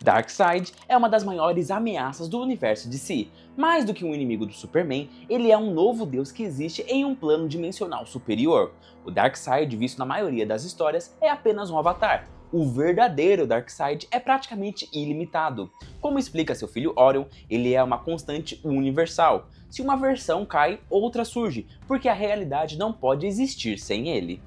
Darkseid é uma das maiores ameaças do universo DC. Mais do que um inimigo do Superman, ele é um novo deus que existe em um plano dimensional superior. O Darkseid, visto na maioria das histórias, é apenas um avatar. O verdadeiro Darkseid é praticamente ilimitado. Como explica seu filho Orion, ele é uma constante universal. Se uma versão cai, outra surge, porque a realidade não pode existir sem ele.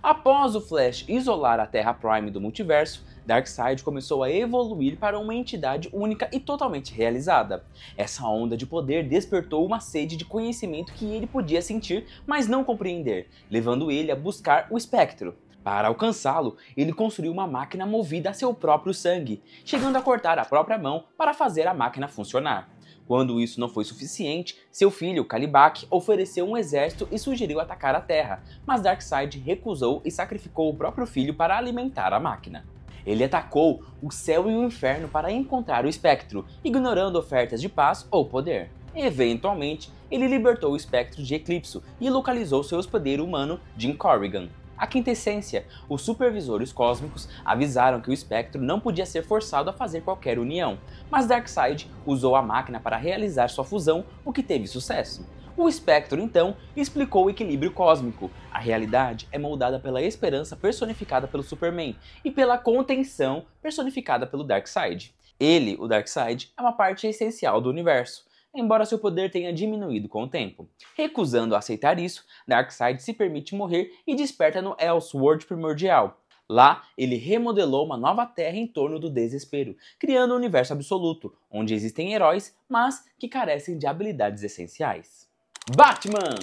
Após o Flash isolar a Terra Prime do multiverso, Darkseid começou a evoluir para uma entidade única e totalmente realizada. Essa onda de poder despertou uma sede de conhecimento que ele podia sentir, mas não compreender, levando ele a buscar o espectro. Para alcançá-lo, ele construiu uma máquina movida a seu próprio sangue, chegando a cortar a própria mão para fazer a máquina funcionar. Quando isso não foi suficiente, seu filho, Kalibak, ofereceu um exército e sugeriu atacar a Terra, mas Darkseid recusou e sacrificou o próprio filho para alimentar a máquina. Ele atacou o céu e o inferno para encontrar o espectro, ignorando ofertas de paz ou poder. Eventualmente, ele libertou o espectro de Eclipso e localizou seu hospedeiro humano, Jim Corrigan. A quintessência, os supervisores cósmicos avisaram que o espectro não podia ser forçado a fazer qualquer união, mas Darkseid usou a máquina para realizar sua fusão, o que teve sucesso. O espectro, então, explicou o equilíbrio cósmico. A realidade é moldada pela esperança personificada pelo Superman e pela contenção personificada pelo Darkseid. Ele, o Darkseid, é uma parte essencial do universo, embora seu poder tenha diminuído com o tempo. Recusando aceitar isso, Darkseid se permite morrer e desperta no Elseworld Primordial. Lá, ele remodelou uma nova Terra em torno do desespero, criando um universo absoluto, onde existem heróis, mas que carecem de habilidades essenciais. Batman!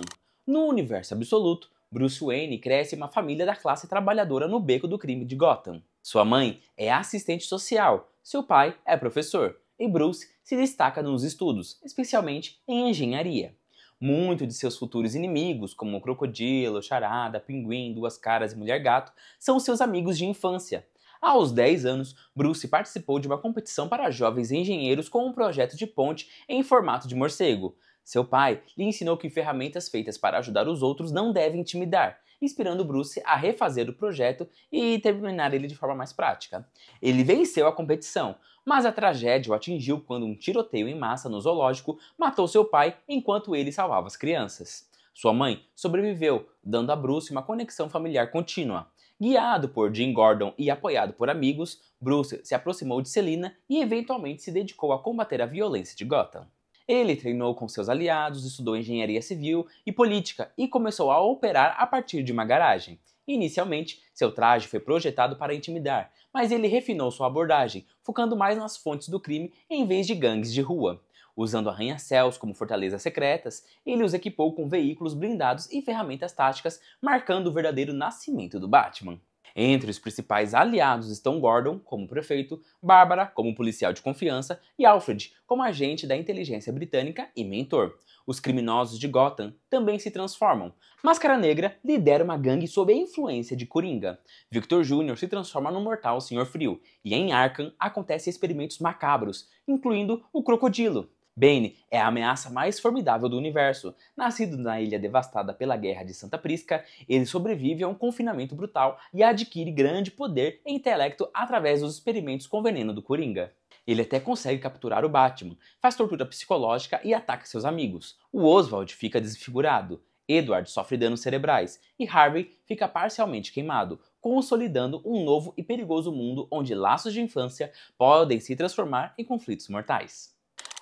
No universo absoluto, Bruce Wayne cresce em uma família da classe trabalhadora no beco do crime de Gotham. Sua mãe é assistente social, seu pai é professor, e Bruce se destaca nos estudos, especialmente em engenharia. Muitos de seus futuros inimigos, como o Crocodilo, Charada, Pinguim, Duas Caras e Mulher Gato, são seus amigos de infância. Aos 10 anos, Bruce participou de uma competição para jovens engenheiros com um projeto de ponte em formato de morcego. Seu pai lhe ensinou que ferramentas feitas para ajudar os outros não devem intimidar, inspirando Bruce a refazer o projeto e terminar ele de forma mais prática. Ele venceu a competição, mas a tragédia o atingiu quando um tiroteio em massa no zoológico matou seu pai enquanto ele salvava as crianças. Sua mãe sobreviveu, dando a Bruce uma conexão familiar contínua. Guiado por Jim Gordon e apoiado por amigos, Bruce se aproximou de Selina e eventualmente se dedicou a combater a violência de Gotham. Ele treinou com seus aliados, estudou engenharia civil e política e começou a operar a partir de uma garagem. Inicialmente, seu traje foi projetado para intimidar, mas ele refinou sua abordagem, focando mais nas fontes do crime em vez de gangues de rua. Usando arranha-céus como fortalezas secretas, ele os equipou com veículos blindados e ferramentas táticas, marcando o verdadeiro nascimento do Batman. Entre os principais aliados estão Gordon, como prefeito, Bárbara, como policial de confiança, e Alfred, como agente da inteligência britânica e mentor. Os criminosos de Gotham também se transformam. Máscara Negra lidera uma gangue sob a influência de Coringa. Victor Jr. se transforma no mortal Senhor Frio, e em Arkham acontecem experimentos macabros, incluindo o Crocodilo. Bane é a ameaça mais formidável do universo. Nascido na ilha devastada pela Guerra de Santa Prisca, ele sobrevive a um confinamento brutal e adquire grande poder e intelecto através dos experimentos com veneno do Coringa. Ele até consegue capturar o Batman, faz tortura psicológica e ataca seus amigos. O Oswald fica desfigurado, Edward sofre danos cerebrais e Harvey fica parcialmente queimado, consolidando um novo e perigoso mundo onde laços de infância podem se transformar em conflitos mortais.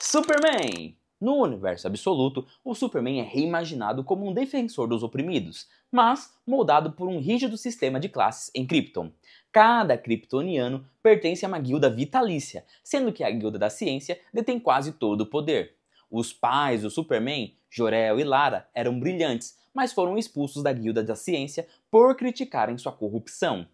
Superman! No universo absoluto, o Superman é reimaginado como um defensor dos oprimidos, mas moldado por um rígido sistema de classes em Krypton. Cada kryptoniano pertence a uma guilda vitalícia, sendo que a Guilda da Ciência detém quase todo o poder. Os pais do Superman, Jor-El e Lara, eram brilhantes, mas foram expulsos da Guilda da Ciência por criticarem sua corrupção.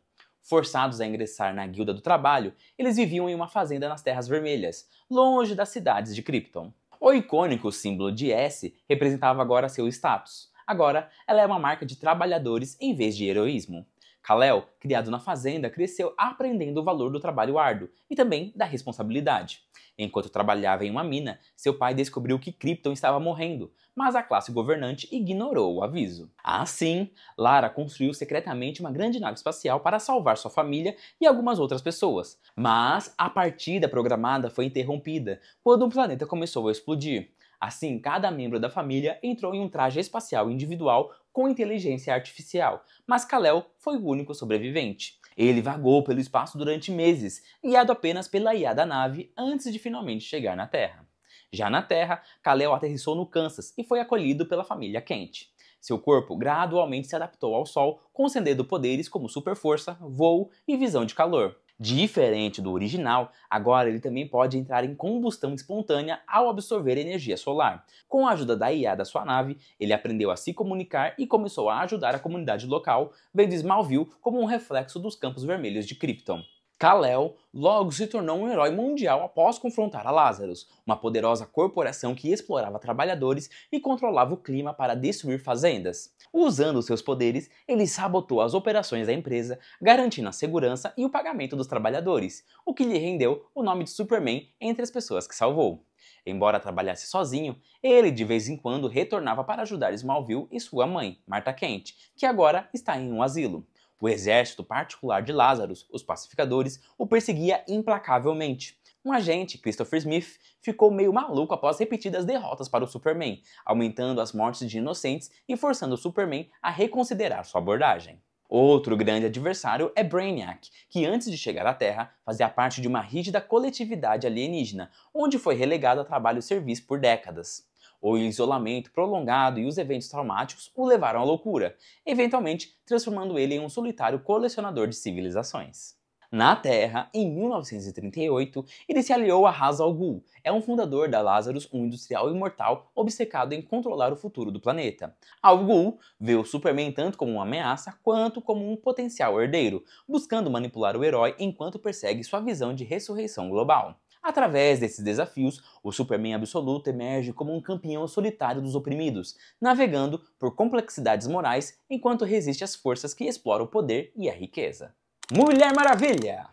Forçados a ingressar na Guilda do Trabalho, eles viviam em uma fazenda nas Terras Vermelhas, longe das cidades de Krypton. O icônico símbolo de S representava agora seu status. Agora, ela é uma marca de trabalhadores em vez de heroísmo. Kal-El, criado na fazenda, cresceu aprendendo o valor do trabalho árduo e também da responsabilidade. Enquanto trabalhava em uma mina, seu pai descobriu que Krypton estava morrendo, mas a classe governante ignorou o aviso. Assim, Lara construiu secretamente uma grande nave espacial para salvar sua família e algumas outras pessoas. Mas a partida programada foi interrompida quando o planeta começou a explodir. Assim, cada membro da família entrou em um traje espacial individual com inteligência artificial, mas Kal-El foi o único sobrevivente. Ele vagou pelo espaço durante meses, guiado apenas pela IA da nave antes de finalmente chegar na Terra. Já na Terra, Kal-El aterrissou no Kansas e foi acolhido pela família Kent. Seu corpo gradualmente se adaptou ao Sol, concedendo poderes como superforça, voo e visão de calor. Diferente do original, agora ele também pode entrar em combustão espontânea ao absorver energia solar. Com a ajuda da IA da sua nave, ele aprendeu a se comunicar e começou a ajudar a comunidade local, vendo Smallville como um reflexo dos campos vermelhos de Krypton. Kal-El logo se tornou um herói mundial após confrontar a Lazarus, uma poderosa corporação que explorava trabalhadores e controlava o clima para destruir fazendas. Usando seus poderes, ele sabotou as operações da empresa, garantindo a segurança e o pagamento dos trabalhadores, o que lhe rendeu o nome de Superman entre as pessoas que salvou. Embora trabalhasse sozinho, ele de vez em quando retornava para ajudar Smallville e sua mãe, Martha Kent, que agora está em um asilo. O exército particular de Lazarus, os pacificadores, o perseguia implacavelmente. Um agente, Christopher Smith, ficou meio maluco após repetidas derrotas para o Superman, aumentando as mortes de inocentes e forçando o Superman a reconsiderar sua abordagem. Outro grande adversário é Brainiac, que antes de chegar à Terra fazia parte de uma rígida coletividade alienígena, onde foi relegado a trabalho-serviço por décadas. O isolamento prolongado e os eventos traumáticos o levaram à loucura, eventualmente transformando ele em um solitário colecionador de civilizações. Na Terra, em 1938, ele se aliou a Ra's al Ghul, é um fundador da Lazarus, um industrial imortal obcecado em controlar o futuro do planeta. Al Ghul vê o Superman tanto como uma ameaça quanto como um potencial herdeiro, buscando manipular o herói enquanto persegue sua visão de ressurreição global. Através desses desafios, o Superman absoluto emerge como um campeão solitário dos oprimidos, navegando por complexidades morais enquanto resiste às forças que exploram o poder e a riqueza. Mulher Maravilha!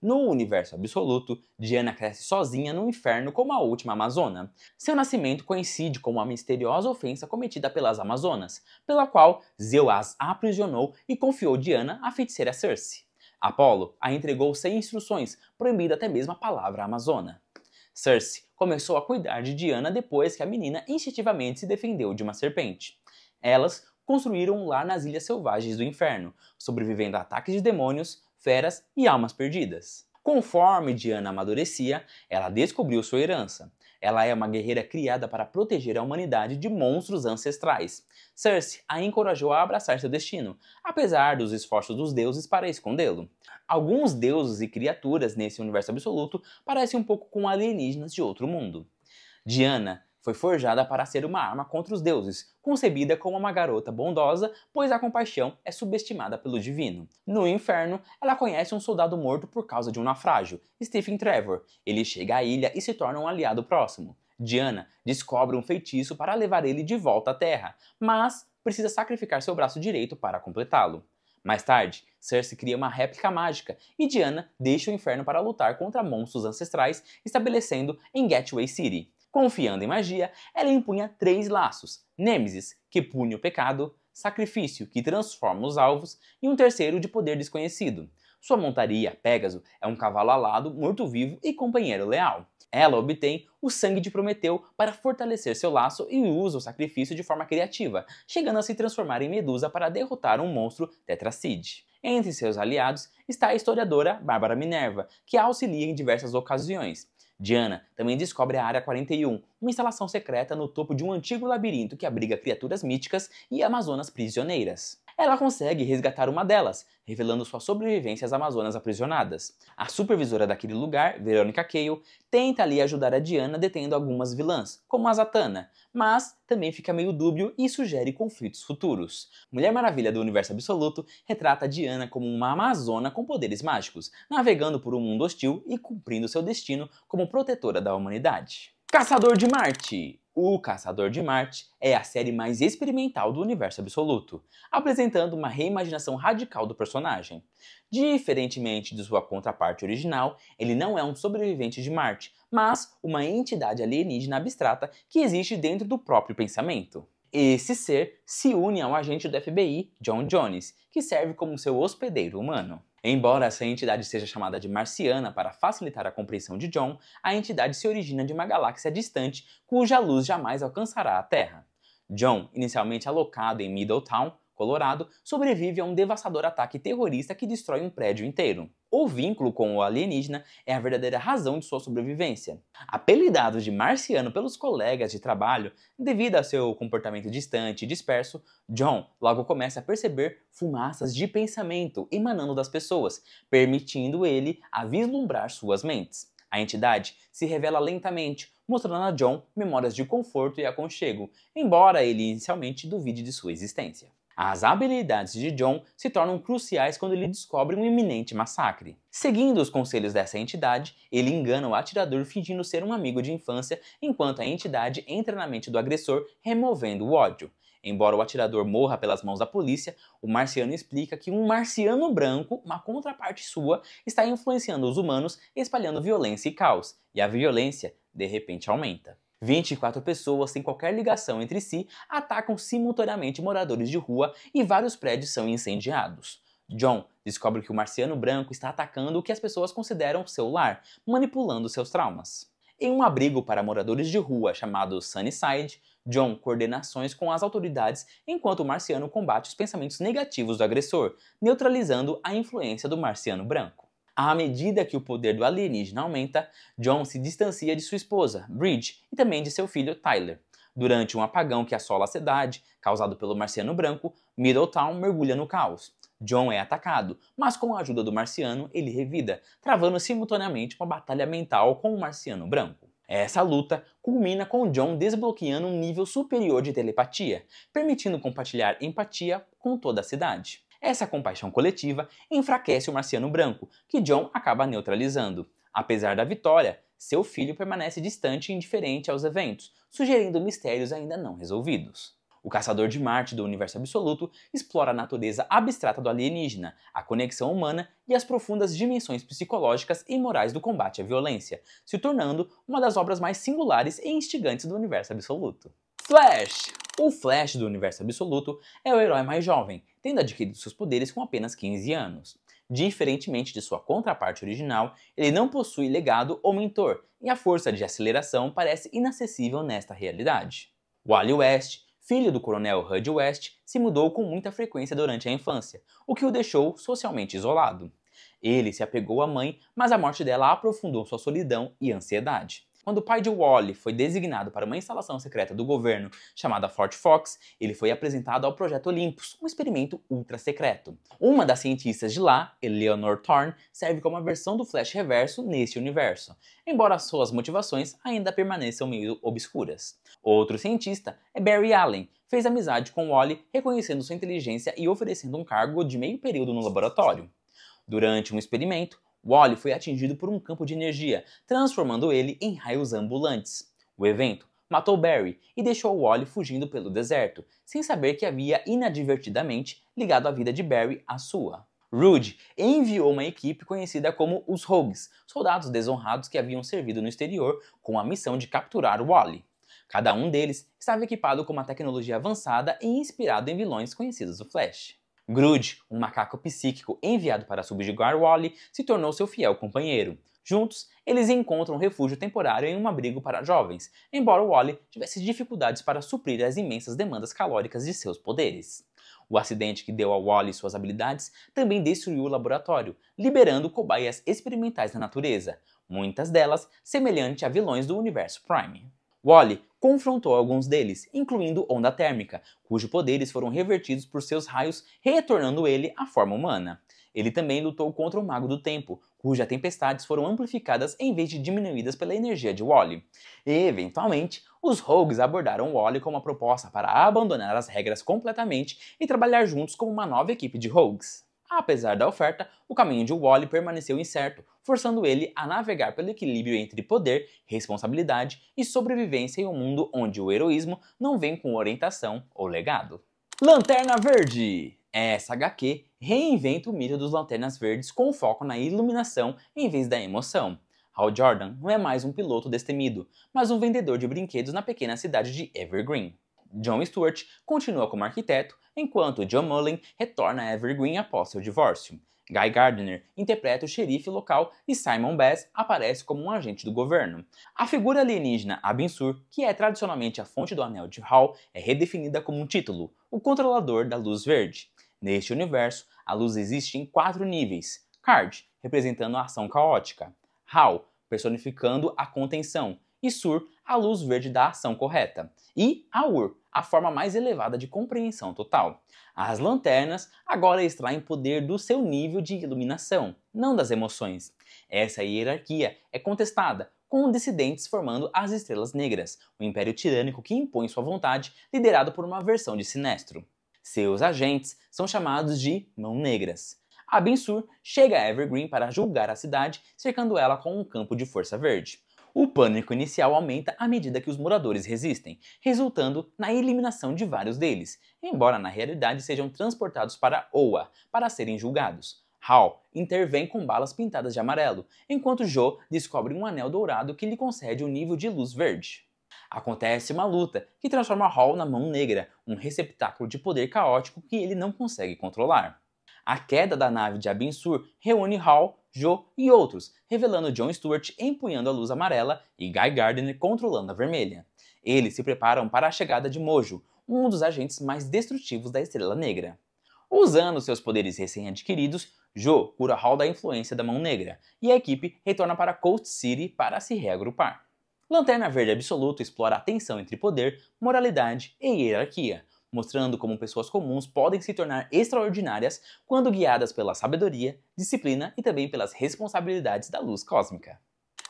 No universo absoluto, Diana cresce sozinha no inferno como a última Amazona. Seu nascimento coincide com uma misteriosa ofensa cometida pelas Amazonas, pela qual Zeus as aprisionou e confiou Diana à feiticeira Circe. Apolo a entregou sem instruções, proibindo até mesmo a palavra amazona. Circe começou a cuidar de Diana depois que a menina instintivamente se defendeu de uma serpente. Elas construíram um lar nas Ilhas Selvagens do Inferno, sobrevivendo a ataques de demônios, feras e almas perdidas. Conforme Diana amadurecia, ela descobriu sua herança. Ela é uma guerreira criada para proteger a humanidade de monstros ancestrais. Circe a encorajou a abraçar seu destino, apesar dos esforços dos deuses para escondê-lo. Alguns deuses e criaturas nesse universo absoluto parecem um pouco com alienígenas de outro mundo. Diana foi forjada para ser uma arma contra os deuses, concebida como uma garota bondosa, pois a compaixão é subestimada pelo divino. No inferno, ela conhece um soldado morto por causa de um naufrágio, Stephen Trevor. Ele chega à ilha e se torna um aliado próximo. Diana descobre um feitiço para levar ele de volta à Terra, mas precisa sacrificar seu braço direito para completá-lo. Mais tarde, Circe cria uma réplica mágica e Diana deixa o inferno para lutar contra monstros ancestrais, estabelecendo em Gateway City. Confiando em magia, ela empunha 3 laços: Nêmesis, que pune o pecado, Sacrifício, que transforma os alvos, e um terceiro de poder desconhecido. Sua montaria, Pégaso, é um cavalo alado, morto-vivo e companheiro leal. Ela obtém o sangue de Prometeu para fortalecer seu laço e usa o sacrifício de forma criativa, chegando a se transformar em Medusa para derrotar um monstro Tetracide. Entre seus aliados está a historiadora Bárbara Minerva, que a auxilia em diversas ocasiões. Diana também descobre a Área 41, uma instalação secreta no topo de um antigo labirinto que abriga criaturas míticas e amazonas prisioneiras. Ela consegue resgatar uma delas, revelando sua sobrevivência às amazonas aprisionadas. A supervisora daquele lugar, Veronica Cale, tenta ali ajudar a Diana detendo algumas vilãs, como a Zatanna, mas também fica meio dúbio e sugere conflitos futuros. Mulher Maravilha do Universo Absoluto retrata Diana como uma amazona com poderes mágicos, navegando por um mundo hostil e cumprindo seu destino como protetora da humanidade. Caçador de Marte! O Caçador de Marte é a série mais experimental do universo absoluto, apresentando uma reimaginação radical do personagem. Diferentemente de sua contraparte original, ele não é um sobrevivente de Marte, mas uma entidade alienígena abstrata que existe dentro do próprio pensamento. Esse ser se une ao agente do FBI, John Jones, que serve como seu hospedeiro humano. Embora essa entidade seja chamada de Marciana para facilitar a compreensão de John, a entidade se origina de uma galáxia distante cuja luz jamais alcançará a Terra. John, inicialmente alocado em Middletown, Colorado, sobrevive a um devastador ataque terrorista que destrói um prédio inteiro. O vínculo com o alienígena é a verdadeira razão de sua sobrevivência. Apelidado de Marciano pelos colegas de trabalho, devido a seu comportamento distante e disperso, John logo começa a perceber fumaças de pensamento emanando das pessoas, permitindo ele a vislumbrar suas mentes. A entidade se revela lentamente, mostrando a John memórias de conforto e aconchego, embora ele inicialmente duvide de sua existência. As habilidades de John se tornam cruciais quando ele descobre um iminente massacre. Seguindo os conselhos dessa entidade, ele engana o atirador fingindo ser um amigo de infância, enquanto a entidade entra na mente do agressor, removendo o ódio. Embora o atirador morra pelas mãos da polícia, o Marciano explica que um marciano branco, uma contraparte sua, está influenciando os humanos, espalhando violência e caos, e a violência, de repente, aumenta. 24 pessoas sem qualquer ligação entre si atacam simultaneamente moradores de rua e vários prédios são incendiados. John descobre que o marciano branco está atacando o que as pessoas consideram seu lar, manipulando seus traumas. Em um abrigo para moradores de rua chamado Sunnyside, John coordena ações com as autoridades enquanto o marciano combate os pensamentos negativos do agressor, neutralizando a influência do marciano branco. À medida que o poder do alienígena aumenta, John se distancia de sua esposa, Bridge, e também de seu filho, Tyler. Durante um apagão que assola a cidade, causado pelo marciano branco, Middletown mergulha no caos. John é atacado, mas com a ajuda do marciano, ele revida, travando simultaneamente uma batalha mental com o marciano branco. Essa luta culmina com John desbloqueando um nível superior de telepatia, permitindo compartilhar empatia com toda a cidade. Essa compaixão coletiva enfraquece o marciano branco, que John acaba neutralizando. Apesar da vitória, seu filho permanece distante e indiferente aos eventos, sugerindo mistérios ainda não resolvidos. O Caçador de Marte do Universo Absoluto explora a natureza abstrata do alienígena, a conexão humana e as profundas dimensões psicológicas e morais do combate à violência, se tornando uma das obras mais singulares e instigantes do Universo Absoluto. Flash! O Flash do Universo Absoluto é o herói mais jovem, tendo adquirido seus poderes com apenas 15 anos. Diferentemente de sua contraparte original, ele não possui legado ou mentor, e a força de aceleração parece inacessível nesta realidade. Wally West, filho do coronel Hud West, se mudou com muita frequência durante a infância, o que o deixou socialmente isolado. Ele se apegou à mãe, mas a morte dela aprofundou sua solidão e ansiedade. Quando o pai de Wally foi designado para uma instalação secreta do governo chamada Fort Fox, ele foi apresentado ao Projeto Olympus, um experimento ultra secreto. Uma das cientistas de lá, Eleanor Thorne, serve como a versão do Flash reverso neste universo, embora suas motivações ainda permaneçam meio obscuras. Outro cientista é Barry Allen, fez amizade com Wally, reconhecendo sua inteligência e oferecendo um cargo de meio período no laboratório. Durante um experimento, Wally foi atingido por um campo de energia, transformando ele em raios ambulantes. O evento matou Barry e deixou Wally fugindo pelo deserto, sem saber que havia inadvertidamente ligado a vida de Barry à sua. Rude enviou uma equipe conhecida como os Rogues, soldados desonrados que haviam servido no exterior com a missão de capturar Wally. Cada um deles estava equipado com uma tecnologia avançada e inspirado em vilões conhecidos do Flash. Grodd, um macaco psíquico enviado para subjugar Wally, se tornou seu fiel companheiro. Juntos, eles encontram refúgio temporário em um abrigo para jovens, embora Wally tivesse dificuldades para suprir as imensas demandas calóricas de seus poderes. O acidente que deu a Wally suas habilidades também destruiu o laboratório, liberando cobaias experimentais na natureza, muitas delas semelhantes a vilões do universo Prime. Wally confrontou alguns deles, incluindo Onda Térmica, cujos poderes foram revertidos por seus raios, retornando ele à forma humana. Ele também lutou contra o Mago do Tempo, cujas tempestades foram amplificadas em vez de diminuídas pela energia de Wally. E, eventualmente, os Rogues abordaram Wally com uma proposta para abandonar as regras completamente e trabalhar juntos como uma nova equipe de Rogues. Apesar da oferta, o caminho de Wally permaneceu incerto, forçando ele a navegar pelo equilíbrio entre poder, responsabilidade e sobrevivência em um mundo onde o heroísmo não vem com orientação ou legado. Lanterna Verde! Essa HQ reinventa o mito dos Lanternas Verdes com foco na iluminação em vez da emoção. Hal Jordan não é mais um piloto destemido, mas um vendedor de brinquedos na pequena cidade de Evergreen. Jon Stewart continua como arquiteto, enquanto John Mullen retorna a Evergreen após seu divórcio. Guy Gardner interpreta o xerife local e Simon Bass aparece como um agente do governo. A figura alienígena Abin Sur, que é tradicionalmente a fonte do anel de Hal, é redefinida como um título, o controlador da luz verde. Neste universo, a luz existe em 4 níveis. Card, representando a ação caótica. Hal, personificando a contenção. E Sur, a luz verde da ação correta. E Aur, a forma mais elevada de compreensão total. As lanternas agora extraem poder do seu nível de iluminação, não das emoções. Essa hierarquia é contestada, com dissidentes formando as Estrelas Negras, um império tirânico que impõe sua vontade, liderado por uma versão de Sinestro. Seus agentes são chamados de Mão Negras. Abin Sur chega a Evergreen para julgar a cidade, cercando ela com um campo de força verde. O pânico inicial aumenta à medida que os moradores resistem, resultando na eliminação de vários deles, embora na realidade sejam transportados para Oa para serem julgados. Hal intervém com balas pintadas de amarelo, enquanto Jo descobre um anel dourado que lhe concede um nível de luz verde. Acontece uma luta que transforma Hal na Mão Negra, um receptáculo de poder caótico que ele não consegue controlar. A queda da nave de Abin Sur reúne Hal, Jo e outros, revelando Jon Stewart empunhando a luz amarela e Guy Gardner controlando a vermelha. Eles se preparam para a chegada de Mojo, um dos agentes mais destrutivos da Estrela Negra. Usando seus poderes recém-adquiridos, Jo cura Hal da influência da Mão Negra, e a equipe retorna para Coast City para se reagrupar. Lanterna Verde Absoluto explora a tensão entre poder, moralidade e hierarquia, mostrando como pessoas comuns podem se tornar extraordinárias quando guiadas pela sabedoria, disciplina e também pelas responsabilidades da luz cósmica.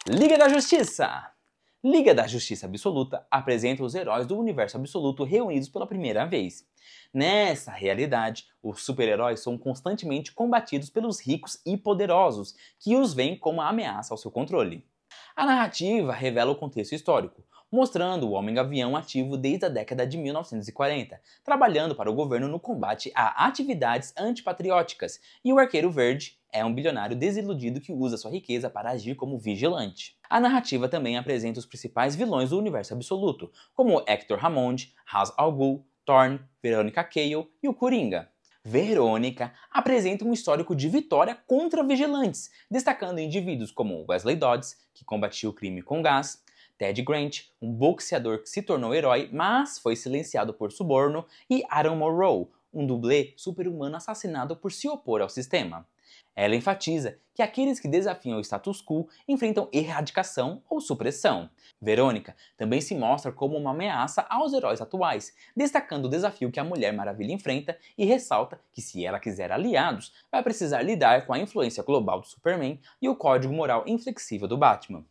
Liga da Justiça! Liga da Justiça Absoluta apresenta os heróis do universo absoluto reunidos pela primeira vez. Nessa realidade, os super-heróis são constantemente combatidos pelos ricos e poderosos, que os veem como uma ameaça ao seu controle. A narrativa revela o contexto histórico, mostrando o Homem-Gavião ativo desde a década de 1940, trabalhando para o governo no combate a atividades antipatrióticas, e o Arqueiro Verde é um bilionário desiludido que usa sua riqueza para agir como vigilante. A narrativa também apresenta os principais vilões do universo absoluto, como Hector Hammond, Ra's al Ghul, Thorne, Veronica Cale e o Coringa. Verônica apresenta um histórico de vitória contra vigilantes, destacando indivíduos como Wesley Dodds, que combatia o crime com gás, Ted Grant, um boxeador que se tornou herói, mas foi silenciado por suborno, e Aaron Monroe, um dublê super-humano assassinado por se opor ao sistema. Ela enfatiza que aqueles que desafiam o status quo enfrentam erradicação ou supressão. Verônica também se mostra como uma ameaça aos heróis atuais, destacando o desafio que a Mulher Maravilha enfrenta e ressalta que se ela quiser aliados, vai precisar lidar com a influência global do Superman e o código moral inflexível do Batman.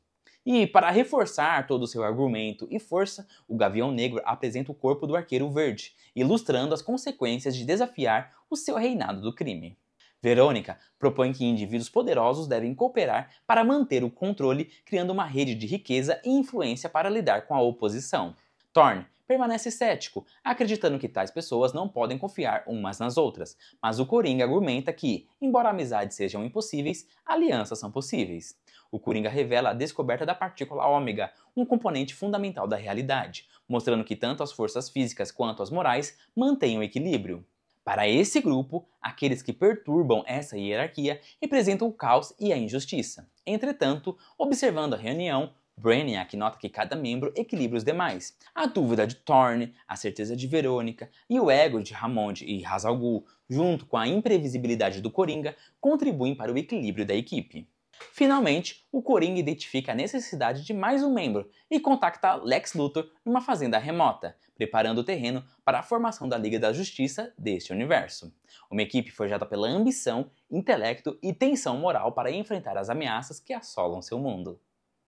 E, para reforçar todo o seu argumento e força, o Gavião Negro apresenta o corpo do Arqueiro Verde, ilustrando as consequências de desafiar o seu reinado do crime. Verônica propõe que indivíduos poderosos devem cooperar para manter o controle, criando uma rede de riqueza e influência para lidar com a oposição. Thorne permanece cético, acreditando que tais pessoas não podem confiar umas nas outras, mas o Coringa argumenta que, embora amizades sejam impossíveis, alianças são possíveis. O Coringa revela a descoberta da partícula ômega, um componente fundamental da realidade, mostrando que tanto as forças físicas quanto as morais mantêm o equilíbrio. Para esse grupo, aqueles que perturbam essa hierarquia representam o caos e a injustiça. Entretanto, observando a reunião, Brainiac nota que cada membro equilibra os demais. A dúvida de Thorne, a certeza de Verônica e o ego de Hammond e Ra's al Ghul, junto com a imprevisibilidade do Coringa, contribuem para o equilíbrio da equipe. Finalmente, o Coringa identifica a necessidade de mais um membro e contacta Lex Luthor numa fazenda remota, preparando o terreno para a formação da Liga da Justiça deste universo. Uma equipe forjada pela ambição, intelecto e tensão moral para enfrentar as ameaças que assolam seu mundo.